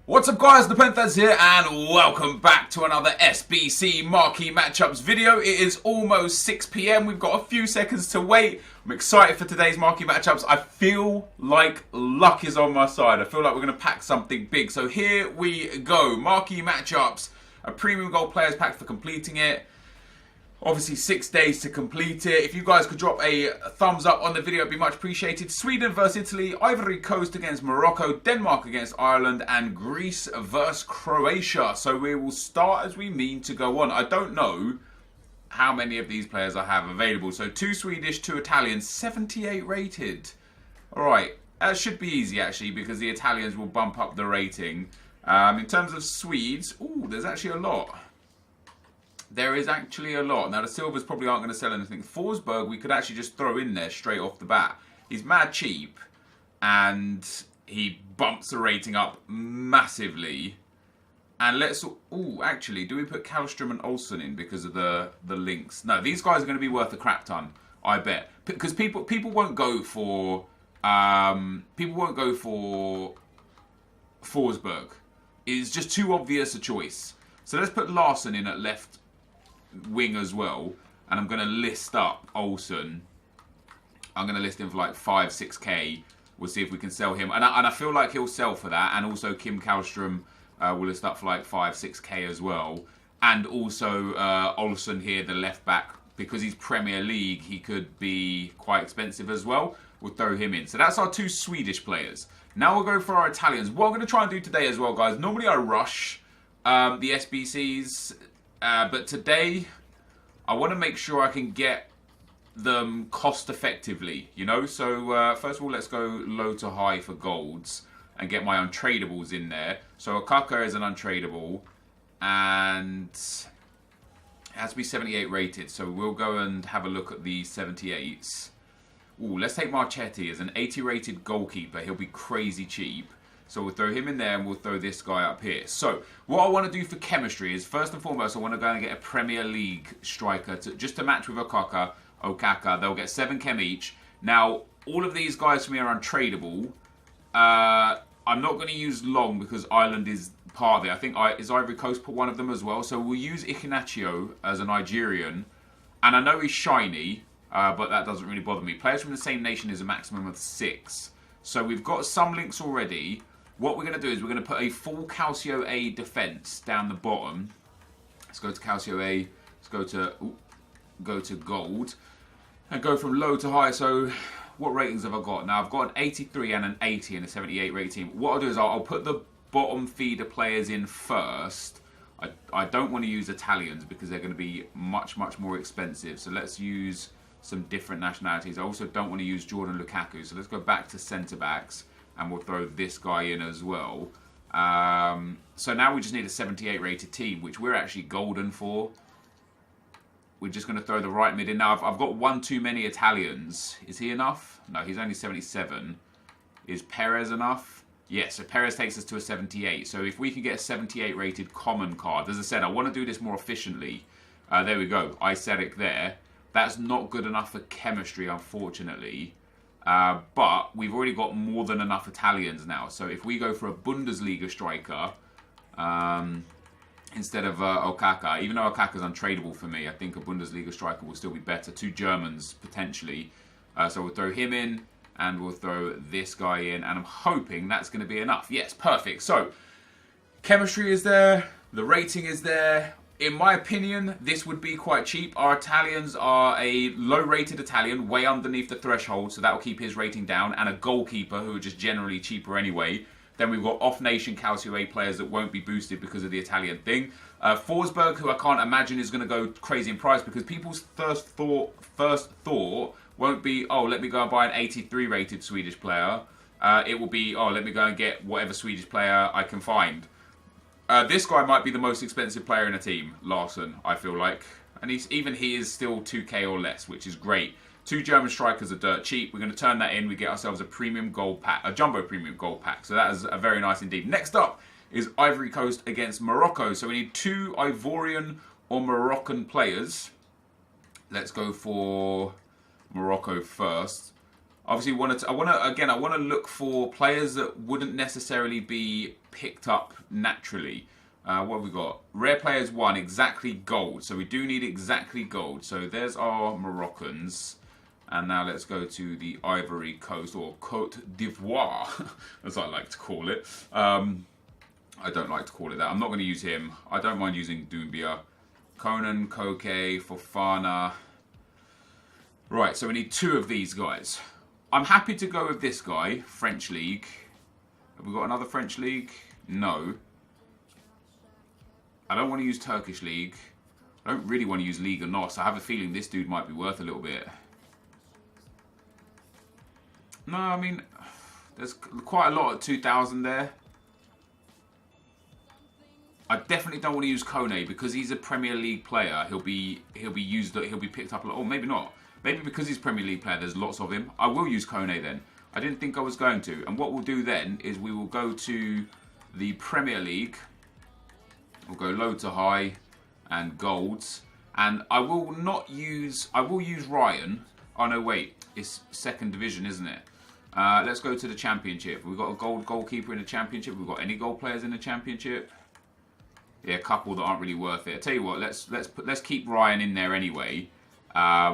What's up guys, NepentheZ here and welcome back to another SBC Marquee Matchups video. It is almost 6 PM, we've got a few seconds to wait. I'm excited for today's Marquee Matchups. I feel like luck is on my side. I feel like we're going to pack something big. So here we go, Marquee Matchups, a premium gold players pack for completing it. Obviously 6 days to complete it. If you guys could drop a thumbs up on the video, it'd be much appreciated. Sweden versus Italy, Ivory Coast against Morocco, Denmark against Ireland, and Greece versus Croatia. So we will start as we mean to go on. I don't know how many of these players I have available. So 2 Swedish, 2 Italian, 78 rated. Alright, that should be easy actually because the Italians will bump up the rating. In terms of Swedes, ooh, there's actually a lot. There is actually a lot. Now, the silvers probably aren't going to sell anything. Forsberg, we could actually just throw in there straight off the bat. He's mad cheap, and he bumps the rating up massively. And let's... Ooh, actually, do we put Kallstrom and Olsen in because of the links? No, these guys are going to be worth a crap ton, I bet. Because people won't go for... people won't go for Forsberg. It's just too obvious a choice. So let's put Larson in at left wing as well, and I'm going to list up Olsen. I'm going to list him for like 5-6k. We'll see if we can sell him, and I feel like he'll sell for that. And also Kim Kallstrom will list up for like 5-6k as well, and also Olsen here, the left back, because he's Premier League, he could be quite expensive as well. We'll throw him in. So that's our 2 Swedish players. Now we'll go for our Italians. What I'm going to try and do today as well, guys, normally I rush the SBCs, but today I want to make sure I can get them cost effectively, you know. So first of all, let's go low to high for golds and get my untradables in there. So Okaka is an untradeable and it has to be 78 rated, so we'll go and have a look at the 78s. Ooh, let's take Marchetti as an 80 rated goalkeeper. He'll be crazy cheap. So we'll throw him in there and we'll throw this guy up here. So what I want to do for chemistry is, first and foremost, I want to go and get a Premier League striker just to match with Okaka. They'll get 7 chem each. Now, all of these guys for me are untradeable. I'm not going to use Long because Ireland is part of it. I think is Ivory Coast put one of them as well. So we'll use Iheanacho as a Nigerian. And I know he's shiny, but that doesn't really bother me. Players from the same nation is a maximum of 6. So we've got some links already. What we're going to do is we're going to put a full Calcio A defense down the bottom. Let's go to Calcio A. Let's go to gold. And go from low to high. So what ratings have I got? Now I've got an 83 and an 80 and a 78 rating. What I'll do is I'll put the bottom feeder players in first. I don't want to use Italians because they're going to be much more expensive. So let's use some different nationalities. I also don't want to use Jordan Lukaku. So let's go back to centre backs. And we'll throw this guy in as well. So now we just need a 78 rated team, which we're actually golden for. We're just going to throw the right mid in. Now, I've got one too many Italians. Is he enough? No, he's only 77. Is Perez enough? Yes, so Perez takes us to a 78. So if we can get a 78 rated common card. As I said, I want to do this more efficiently. There we go. Iseric there. That's not good enough for chemistry, unfortunately. But we've already got more than enough Italians now. So if we go for a Bundesliga striker instead of Okaka, even though Okaka's untradeable for me, I think a Bundesliga striker will still be better. 2 Germans, potentially. So we'll throw him in and we'll throw this guy in. And I'm hoping that's going to be enough. Yes, perfect. So chemistry is there. The rating is there. In my opinion, this would be quite cheap. Our Italians are a low-rated Italian, way underneath the threshold, so that will keep his rating down, and a goalkeeper who are just generally cheaper anyway. Then we've got off-nation Calcio A players that won't be boosted because of the Italian thing. Forsberg, who I can't imagine is going to go crazy in price because people's first thought won't be, oh, let me go and buy an 83-rated Swedish player. It will be, oh, let me go and get whatever Swedish player I can find. This guy might be the most expensive player in a team, Larson, I feel like. And he is still 2k or less, which is great. 2 German strikers are dirt cheap. We're going to turn that in. We get ourselves a premium gold pack, a jumbo premium gold pack. So that is a very nice indeed. Next up is Ivory Coast against Morocco. So we need 2 Ivorian or Moroccan players. Let's go for Morocco first. Obviously, I want to look for players that wouldn't necessarily be picked up naturally. What have we got? Rare players 1, exactly gold. So we do need exactly gold. So there's our Moroccans. And now let's go to the Ivory Coast, or Côte d'Ivoire, as I like to call it. I don't like to call it that. I'm not going to use him. I don't mind using Doumbia. Conan, Koke, Fofana. Right, so we need 2 of these guys. I'm happy to go with this guy, French League. Have we got another French League? No. I don't want to use Turkish League. I don't really want to use Liga NOS. I have a feeling this dude might be worth a little bit. No, I mean, there's quite a lot at 2,000 there. I definitely don't want to use Kone because he's a Premier League player. He'll be picked up a lot. Or maybe not. Maybe because he's Premier League player, there's lots of him. I will use Kone then. I didn't think I was going to. And what we'll do then is we will go to the Premier League. We'll go low to high and golds. And I will use Ryan. Oh no, wait. It's second division, isn't it? Let's go to the championship. We've got a gold goalkeeper in the championship. We've got any gold players in the championship. Yeah, a couple that aren't really worth it. I tell you what, let's keep Ryan in there anyway.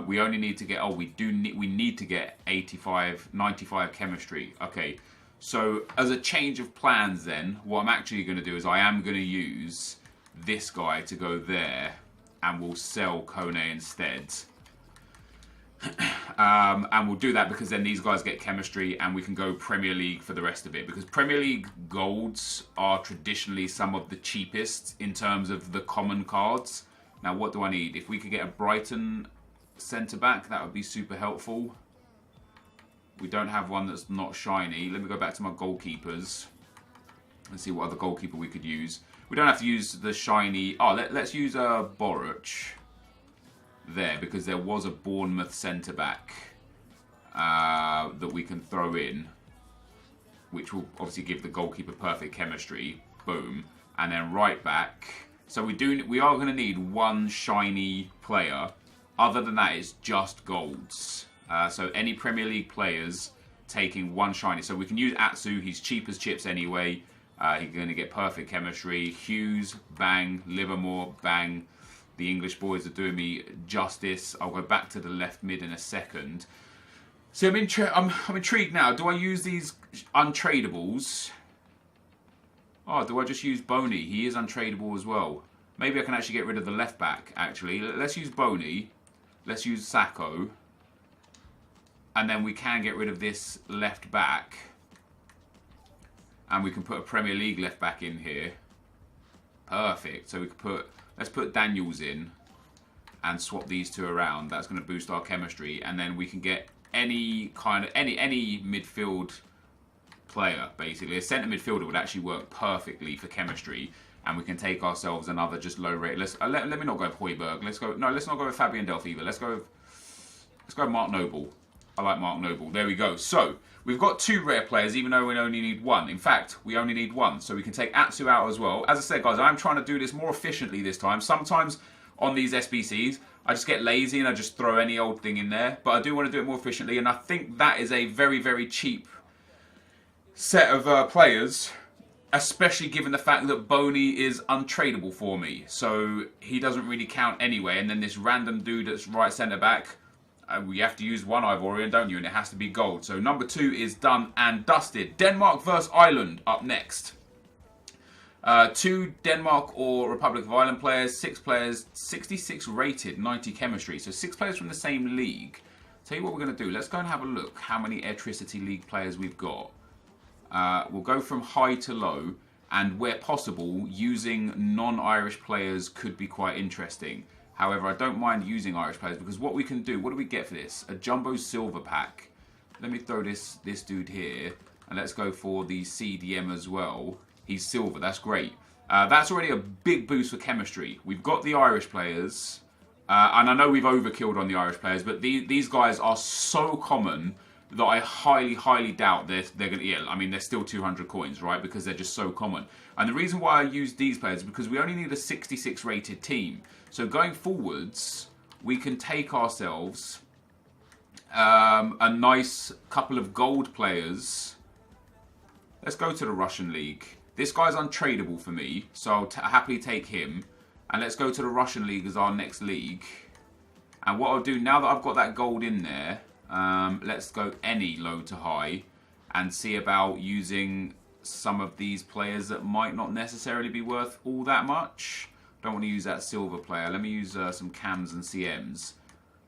We only need to get we need to get 85, 95 chemistry. Okay, so as a change of plans, then what I'm actually going to do is I am going to use this guy to go there, and we'll sell Kone instead. And we'll do that because then these guys get chemistry and we can go Premier League for the rest of it. Because Premier League golds are traditionally some of the cheapest in terms of the common cards. Now, what do I need? If we could get a Brighton centre-back, that would be super helpful. We don't have one that's not shiny. Let me go back to my goalkeepers and see what other goalkeeper we could use. We don't have to use the shiny... Oh, let's use Boruc there, because there was a Bournemouth centre-back that we can throw in, which will obviously give the goalkeeper perfect chemistry. Boom. And then right back. So we are going to need one shiny player. Other than that, it's just golds. So any Premier League players taking one shiny. So we can use Atsu. He's cheap as chips anyway. He's going to get perfect chemistry. Hughes, bang. Livermore, bang. The English boys are doing me justice. I'll go back to the left mid in a second. So I'm intrigued now. Do I use these untradables? Oh, do I just use Boney? He is untradable as well. Maybe I can actually get rid of the left back, actually. Let's use Boney. Let's use Sacco. And then we can get rid of this left back. And we can put a Premier League left back in here. Perfect. So we could put... Let's put Daniels in and swap these two around. That's going to boost our chemistry. And then we can get any kind of... Any midfield player, basically. A centre midfielder would actually work perfectly for chemistry. And we can take ourselves another just low rate. Let me not go with Højbjerg. Let's not go with Fabian Delph either. Let's go with Mark Noble. I like Mark Noble. There we go. So, we've got 2 rare players, even though we only need 1. In fact, we only need 1. So we can take Atsu out as well. As I said, guys, I'm trying to do this more efficiently this time. Sometimes on these SBCs, I just get lazy and I just throw any old thing in there. But I do want to do it more efficiently. And I think that is a very, very cheap set of players. Especially given the fact that Boney is untradable for me. So he doesn't really count anyway. And then this random dude that's right centre-back... we have to use one Ivorian, don't you? And it has to be gold. So number 2 is done and dusted. Denmark versus Ireland up next. 2 Denmark or Republic of Ireland players, 6 players, 66 rated, 90 chemistry. So 6 players from the same league. Tell you what we're going to do. Let's go and have a look how many Airtricity League players we've got. We'll go from high to low. And where possible, using non-Irish players could be quite interesting. However, I don't mind using Irish players because what we can do, what do we get for this? A Jumbo Silver Pack. Let me throw this dude here. And let's go for the CDM as well. He's silver, that's great. That's already a big boost for chemistry. We've got the Irish players. And I know we've overkilled on the Irish players, but these guys are so common that I highly, highly doubt they're going to... Yeah, I mean, they're still 200 coins, right? Because they're just so common. And the reason why I use these players is because we only need a 66 rated team. So going forwards, we can take ourselves a nice couple of gold players. Let's go to the Russian League. This guy's untradeable for me, so I'll happily take him. And let's go to the Russian league as our next league. And what I'll do, now that I've got that gold in there, let's go any low to high and see about using some of these players that might not necessarily be worth all that much. Don't want to use that silver player. Let me use some cams and CMs.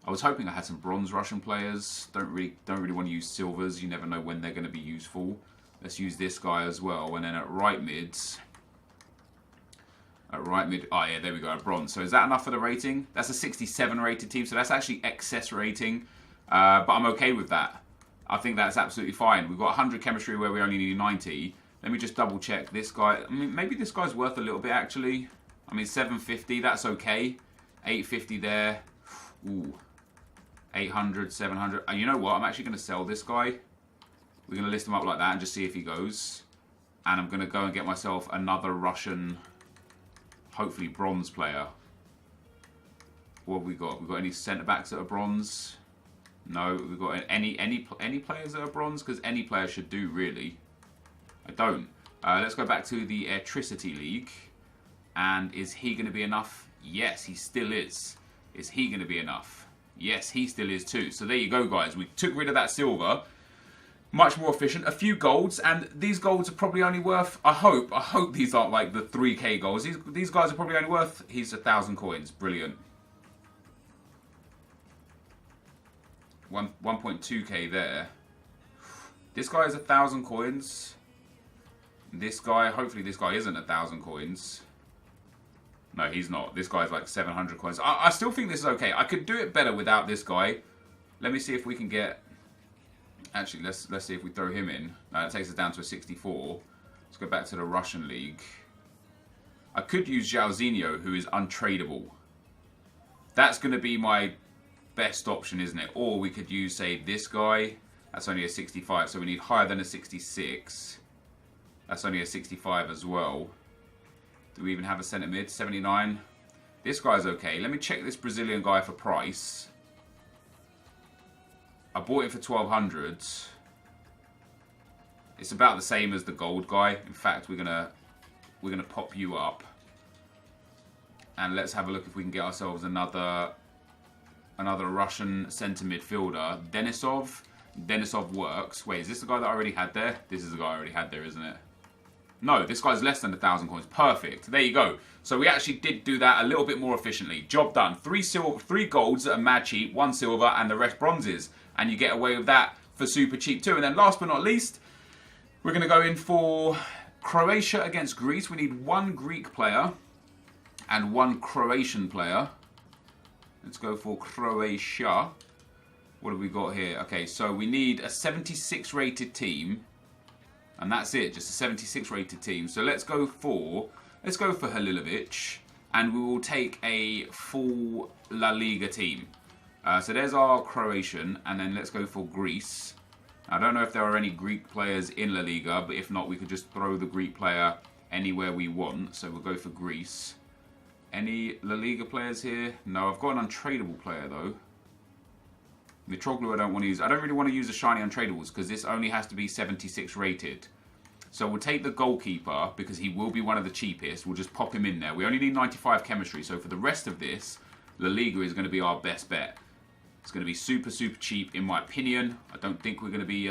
I was hoping I had some bronze Russian players. Don't really want to use silvers. You never know when they're going to be useful. Let's use this guy as well. And then at right mids, oh yeah, there we go, a bronze. So is that enough for the rating? That's a 67 rated team, so that's actually excess rating. But I'm okay with that. I think that's absolutely fine. We've got 100 chemistry where we only need 90. Let me just double check this guy. I mean, maybe this guy's worth a little bit actually. I mean, 750, that's okay. 850 there. Ooh. 800, 700. And you know what? I'm actually going to sell this guy. We're going to list him up like that and just see if he goes. And I'm going to go and get myself another Russian, hopefully bronze player. What have we got? We've got any centre backs that are bronze? No. We've got any players that are bronze? Because any player should do, really. I don't. Let's go back to the Electricity League. And is he going to be enough? Yes, he still is. Is he going to be enough? Yes, he still is too. So there you go, guys. We took rid of that silver. Much more efficient. A few golds. And these golds are probably only worth, I hope these aren't like the 3k golds. These guys are probably only worth, he's 1,000 coins. Brilliant. 1.2k there. This guy is 1,000 coins. This guy, hopefully this guy isn't 1,000 coins. No, he's not. This guy's like 700 coins. I still think this is okay. I could do it better without this guy. Let me see if we can get... Actually, let's see if we throw him in. No, that takes us down to a 64. Let's go back to the Russian league. I could use Zhao, who is untradeable. That's going to be my best option, isn't it? Or we could use, say, this guy. That's only a 65, so we need higher than a 66. That's only a 65 as well. Do we even have a centre mid? 79. This guy's okay. Let me check this Brazilian guy for price. I bought him for 1,200. It's about the same as the gold guy. In fact, we're gonna pop you up. And let's have a look if we can get ourselves another Russian centre midfielder. Denisov. Denisov works. Wait, is this the guy that I already had there? This is the guy I already had there, isn't it? No, this guy's less than 1,000 coins. Perfect. There you go. So we actually did do that a little bit more efficiently. Job done. 3 golds that are mad cheap, 1 silver, and the rest bronzes. And you get away with that for super cheap too. And then last but not least, we're going to go in for Croatia against Greece. We need 1 Greek player and 1 Croatian player. Let's go for Croatia. What have we got here? Okay, so we need a 76 rated team. And that's it, just a 76 rated team. So let's go for Halilovic, and we will take a full La Liga team. So there's our Croatian, and then let's go for Greece. I don't know if there are any Greek players in La Liga, but if not, we could just throw the Greek player anywhere we want. So we'll go for Greece. Any La Liga players here? No, I've got an untradeable player though. Mitroglou I don't want to use. I don't really want to use the shiny untradables because this only has to be 76 rated. So we'll take the goalkeeper because he will be one of the cheapest. We'll just pop him in there. We only need 95 chemistry. So for the rest of this, La Liga is going to be our best bet. It's going to be super, super cheap in my opinion. I don't think we're going to be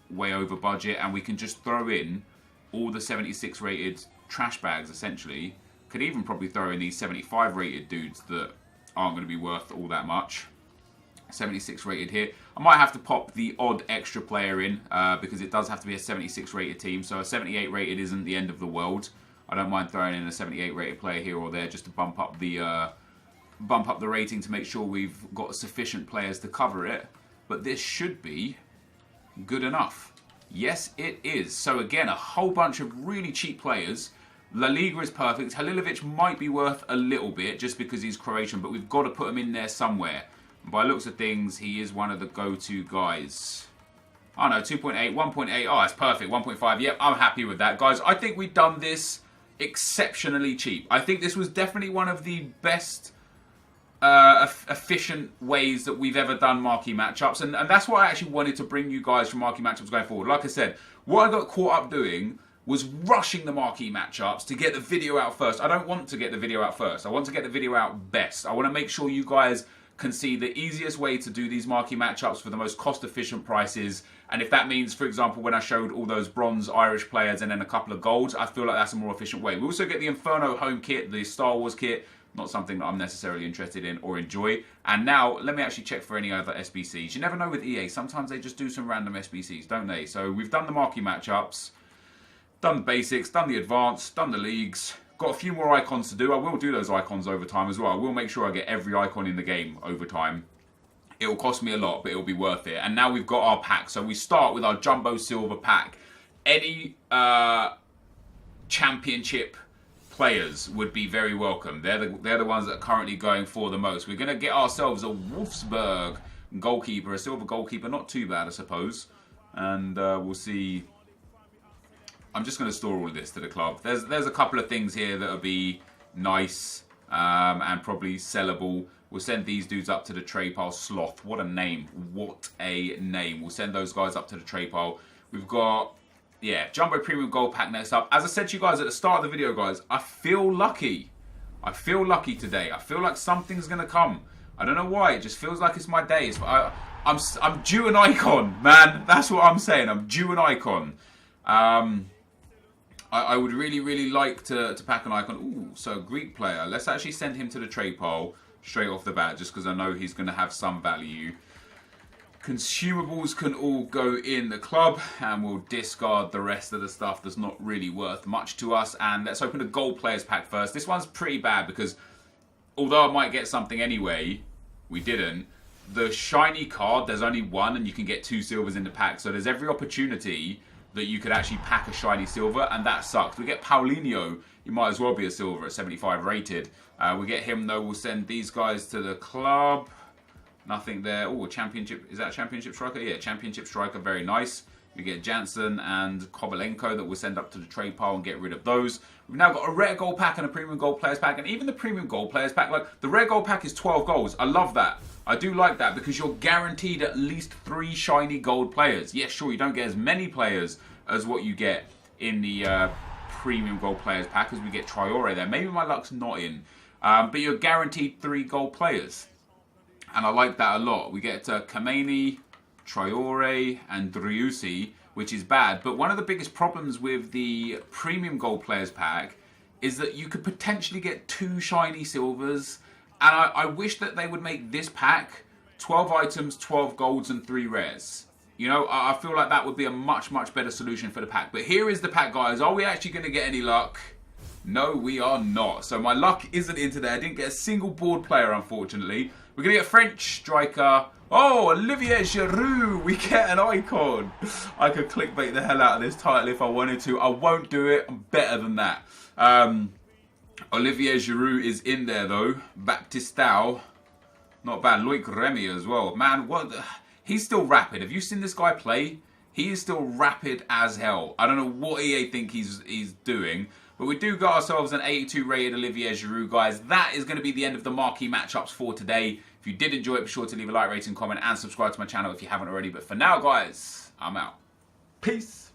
way over budget. And we can just throw in all the 76 rated trash bags essentially. Could even probably throw in these 75 rated dudes that aren't going to be worth all that much. 76 rated here. I might have to pop the odd extra player in because it does have to be a 76 rated team. So a 78 rated isn't the end of the world. I don't mind throwing in a 78 rated player here or there just to bump up the rating to make sure we've got sufficient players to cover it. But this should be good enough. Yes, it is. So again, a whole bunch of really cheap players. La Liga is perfect. Halilovic might be worth a little bit just because he's Croatian, but we've got to put him in there somewhere. By looks of things, he is one of the go-to guys. Oh no, 2.8, 1.8. Oh, that's perfect. 1.5. Yep, I'm happy with that. Guys, I think we've done this exceptionally cheap. I think this was definitely one of the best efficient ways that we've ever done marquee matchups. And that's what I actually wanted to bring you guys from marquee matchups going forward. Like I said, what I got caught up doing was rushing the marquee matchups to get the video out first. I don't want to get the video out first. I want to get the video out best. I want to make sure you guys can see the easiest way to do these marquee matchups for the most cost-efficient prices. And if that means, for example, when I showed all those bronze Irish players and then a couple of golds, I feel like that's a more efficient way. We also get the Inferno home kit, the Star Wars kit, not something that I'm necessarily interested in or enjoy. And now, let me actually check for any other SBCs. You never know with EA, sometimes they just do some random SBCs, don't they? So we've done the marquee matchups, done the basics, done the advanced, done the leagues. Got a few more icons to do. I will do those icons over time as well. I will make sure I get every icon in the game over time. It will cost me a lot, but it will be worth it. And now we've got our pack. So we start with our Jumbo Silver pack. Any championship players would be very welcome. They're the ones that are currently going for the most. We're going to get ourselves a Wolfsburg goalkeeper, a silver goalkeeper. Not too bad, I suppose. And we'll see. I'm just going to store all of this to the club. There's a couple of things here that will be nice and probably sellable. We'll send these dudes up to the trade pile. Sloth, what a name. What a name. We'll send those guys up to the trade pile. We've got, yeah, Jumbo Premium Gold Pack next up. As I said to you guys at the start of the video, guys, I feel lucky. I feel lucky today. I feel like something's going to come. I don't know why. It just feels like it's my day. I'm due an icon, man. That's what I'm saying. I'm due an icon. I would really, really like to pack an icon. Ooh, so Greek player. Let's actually send him to the trade pile straight off the bat, just because I know he's going to have some value. Consumables can all go in the club, and we'll discard the rest of the stuff that's not really worth much to us. And let's open the gold players pack first. This one's pretty bad because although I might get something anyway, we didn't. The shiny card, there's only one, and you can get 2 silvers in the pack. So there's every opportunity that you could actually pack a shiny silver, and that sucks. We get Paulinho, he might as well be a silver at 75 rated. We get him though, we'll send these guys to the club. Nothing there. Oh, championship, is that a championship striker? Yeah, championship striker, very nice. We get Jansen and Kovalenko that we'll send up to the trade pile and get rid of those. We've now got a rare gold pack and a premium gold players pack, and even the premium gold players pack, like the rare gold pack is 12 golds. I love that. I do like that because you're guaranteed at least 3 shiny gold players. Yes, sure, you don't get as many players as what you get in the premium gold players pack, as we get Traore there. Maybe my luck's not in, but you're guaranteed 3 gold players. And I like that a lot. We get Kameni, Traore, and Driussi, which is bad. But one of the biggest problems with the premium gold players pack is that you could potentially get 2 shiny silvers. And I wish that they would make this pack 12 items, 12 golds, and 3 rares. You know, I feel like that would be a much, much better solution for the pack. But here is the pack, guys. Are we actually going to get any luck? No, we are not. So my luck isn't in today. I didn't get a single board player, unfortunately. We're going to get French striker. Oh, Olivier Giroud. We get an icon. I could clickbait the hell out of this title if I wanted to. I won't do it. I'm better than that. Olivier Giroud is in there, though. Baptistao. Not bad. Loic Remy as well. Man, what? He's still rapid. Have you seen this guy play? He is still rapid as hell. I don't know what EA think he's doing. But we do got ourselves an 82 rated Olivier Giroud, guys. That is going to be the end of the marquee matchups for today. If you did enjoy it, be sure to leave a like, rating, comment, and subscribe to my channel if you haven't already. But for now, guys, I'm out. Peace.